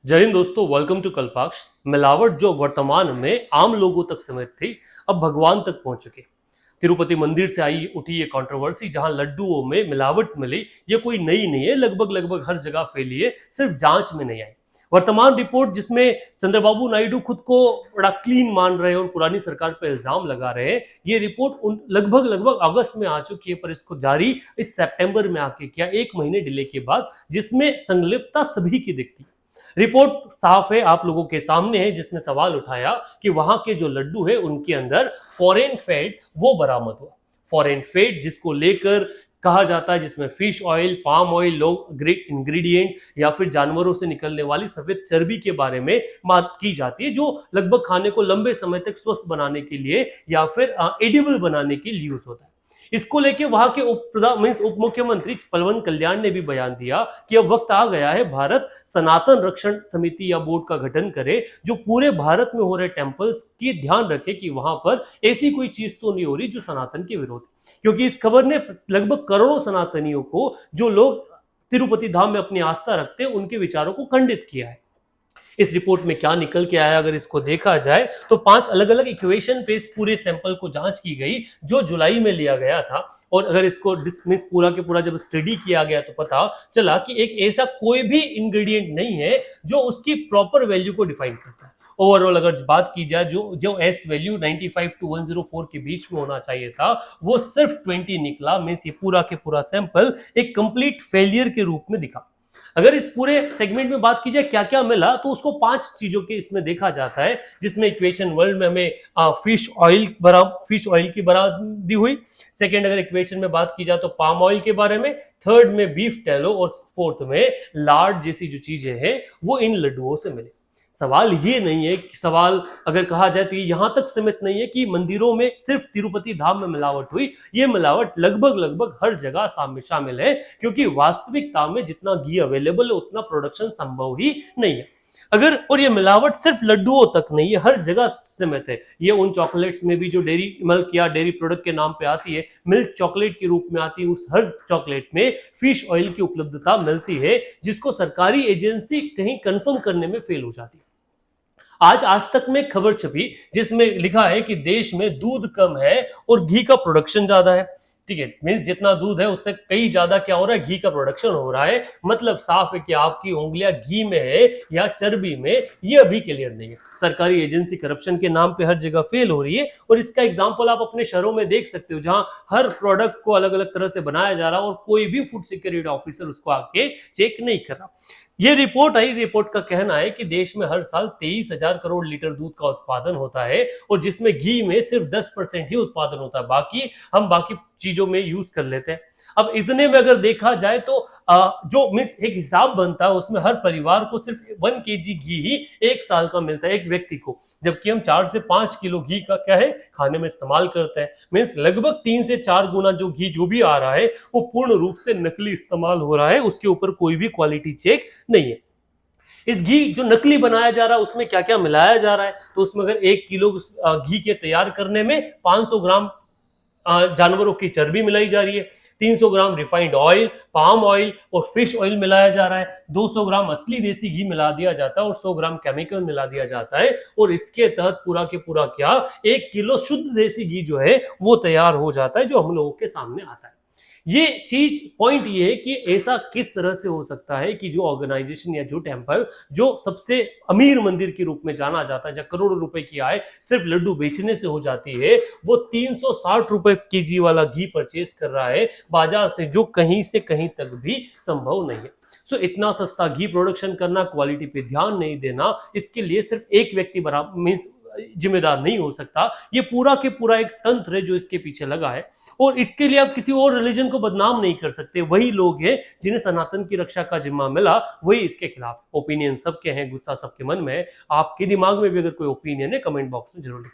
जय हिंद दोस्तों, welcome to कल्पाक्ष। मिलावट जो वर्तमान में आम लोगों तक सीमित थी, अब भगवान तक पहुंच चुकी। तिरुपति मंदिर से आई उठी ये कंट्रोवर्सी, जहां लड्डुओं में मिलावट मिली, ये कोई नई नहीं है, लगभग लगभग हर जगह फैली है, सिर्फ जांच में नहीं आई। वर्तमान रिपोर्ट जिसमें चंद्रबाबू नायडू खुद को बड़ा क्लीन मान रहे हैं और पुरानी सरकार पर इल्जाम लगा रहे हैं, ये रिपोर्ट लगभग लगभग अगस्त में आ चुकी है, पर इसको जारी इस सितंबर में आके किया, 1 महीने डिले के बाद, जिसमें संलिप्तता सभी की दिखती है। रिपोर्ट साफ है, आप लोगों के सामने है, जिसमें सवाल उठाया कि वहां के जो लड्डू है उनके अंदर फॉरेन फैट वो बरामद हुआ। फॉरेन फैट जिसको लेकर कहा जाता है, जिसमें फिश ऑयल, पाम ऑयल, लोग इंग्रेडिएंट या फिर जानवरों से निकलने वाली सफेद चर्बी के बारे में बात की जाती है, जो लगभग खाने को लंबे समय तक स्वस्थ बनाने के लिए या फिर एडिबल बनाने के लिए यूज होता है। इसको लेके वहां के उप मुख्यमंत्री पवन कल्याण ने भी बयान दिया कि अब वक्त आ गया है, भारत सनातन रक्षण समिति या बोर्ड का गठन करे, जो पूरे भारत में हो रहे टेम्पल्स की ध्यान रखे कि वहां पर ऐसी कोई चीज तो नहीं हो रही जो सनातन के विरोध। क्योंकि इस खबर ने लगभग करोड़ों सनातनियों को, जो लोग तिरुपति धाम में अपनी आस्था रखते हैं, उनके विचारों को खंडित किया है। इस रिपोर्ट में क्या निकल के आया, अगर इसको देखा जाए तो 5 अलग अलग इक्वेशन पे इस पूरे सैंपल को जांच की गई, जो जुलाई में लिया गया था। और अगर इसको डिस्मिस पूरा के पूरा जब स्टडी किया गया तो पता चला कि एक ऐसा कोई भी इंग्रेडिएंट नहीं है जो उसकी प्रॉपर वैल्यू को डिफाइन करता है। ओवरऑल अगर बात की जाए, जो जो एस वैल्यू 95 to 104 के बीच में होना चाहिए था, वो सिर्फ 20 निकला। मींस ये पूरा के पूरा सैंपल एक कंप्लीट फेलियर के रूप में दिखा। अगर इस पूरे सेगमेंट में बात की जाए क्या क्या मिला, तो उसको 5 चीजों के इसमें देखा जाता है, जिसमें इक्वेशन वर्ल्ड में हमें फिश ऑयल की बरामदी हुई। सेकंड अगर इक्वेशन में बात की जाए तो पाम ऑयल के बारे में, थर्ड में बीफ टेलो, और फोर्थ में लार्ड जैसी जो चीजें हैं वो इन लड्डुओं से मिले। सवाल ये नहीं है कि सवाल अगर कहा जाए तो ये यहां तक सीमित नहीं है कि मंदिरों में सिर्फ तिरुपति धाम में मिलावट हुई। ये मिलावट लगभग लगभग हर जगह शामिल है, क्योंकि वास्तविकता में जितना घी अवेलेबल है उतना प्रोडक्शन संभव ही नहीं है। अगर और ये मिलावट सिर्फ लड्डुओं तक नहीं है, हर जगह सीमित है। ये उन चॉकलेट्स में भी जो डेयरी मिल्क या डेयरी प्रोडक्ट के नाम पे आती है, मिल्क चॉकलेट के रूप में आती है, उस हर चॉकलेट में फिश ऑयल की उपलब्धता मिलती है, जिसको सरकारी एजेंसी कहीं कंफर्म करने में फेल हो जाती है। आज तक में खबर छपी जिसमें लिखा है कि देश में दूध कम है और घी का प्रोडक्शन ज्यादा है। ठीक है, मींस जितना दूध है उससे कई ज्यादा क्या हो रहा है, घी का प्रोडक्शन हो रहा है। मतलब साफ है कि आपकी उंगलियां घी में है या चर्बी में, ये अभी क्लियर नहीं है। सरकारी एजेंसी करप्शन के नाम पे हर जगह फेल हो रही है, और इसका एग्जांपल आप अपने शहरों में देख सकते हो, जहां हर प्रोडक्ट को अलग अलग तरह से बनाया जा रहा है और कोई भी फूड सिक्योरिटी ऑफिसर उसको आके चेक नहीं कर रहा। ये रिपोर्ट आई, रिपोर्ट का कहना है कि देश में हर साल 23,000 करोड़ लीटर दूध का उत्पादन होता है, और जिसमें घी में सिर्फ 10% ही उत्पादन होता है, बाकी हम बाकी चीजों में यूज कर लेते हैं। अब इतने में अगर देखा जाए तो जो मिस एक हिसाब बनता है, उसमें हर परिवार को सिर्फ 1 kg घी ही 1 साल का मिलता है एक व्यक्ति को, जबकि हम 4 से 5 किलो घी का क्या है खाने में इस्तेमाल करते हैं। मीन्स लगभग 3 से 4 गुना जो घी जो भी आ रहा है वो पूर्ण रूप से नकली इस्तेमाल हो रहा है, उसके ऊपर कोई भी क्वालिटी चेक नहीं है। इस घी जो नकली बनाया जा रहा है उसमें क्या क्या मिलाया जा रहा है, तो उसमें अगर 1 किलो घी के तैयार करने में 500 ग्राम जानवरों की चर्बी मिलाई जा रही है, 300 ग्राम रिफाइंड ऑयल, पाम ऑयल और फिश ऑयल मिलाया जा रहा है, 200 ग्राम असली देसी घी मिला दिया जाता है और 100 ग्राम केमिकल मिला दिया जाता है, और इसके तहत पूरा के पूरा क्या 1 किलो शुद्ध देसी घी जो है वो तैयार हो जाता है, जो हम लोगों के सामने आता है। ये चीज पॉइंट ये है कि ऐसा किस तरह से हो सकता है कि जो ऑर्गेनाइजेशन या जो टेंपल जो सबसे अमीर मंदिर के रूप में जाना जाता है, जहां करोड़ों रुपए की आय सिर्फ लड्डू बेचने से हो जाती है, वो 360 रुपए केजी वाला घी परचेस कर रहा है बाजार से, जो कहीं से कहीं तक भी संभव नहीं है। सो इतना सस्ता घी प्रोडक्शन करना, क्वालिटी पे ध्यान नहीं देना, इसके लिए सिर्फ एक व्यक्ति बराबर मीन्स जिम्मेदार नहीं हो सकता। ये पूरा के पूरा एक तंत्र है जो इसके पीछे लगा है, और इसके लिए आप किसी और रिलीजन को बदनाम नहीं कर सकते। वही लोग हैं जिन्हें सनातन की रक्षा का जिम्मा मिला, वही इसके खिलाफ। ओपिनियन सबके हैं, गुस्सा सबके मन में है। आपके दिमाग में भी अगर कोई ओपिनियन है, कमेंट बॉक्स में जरूर लिखें।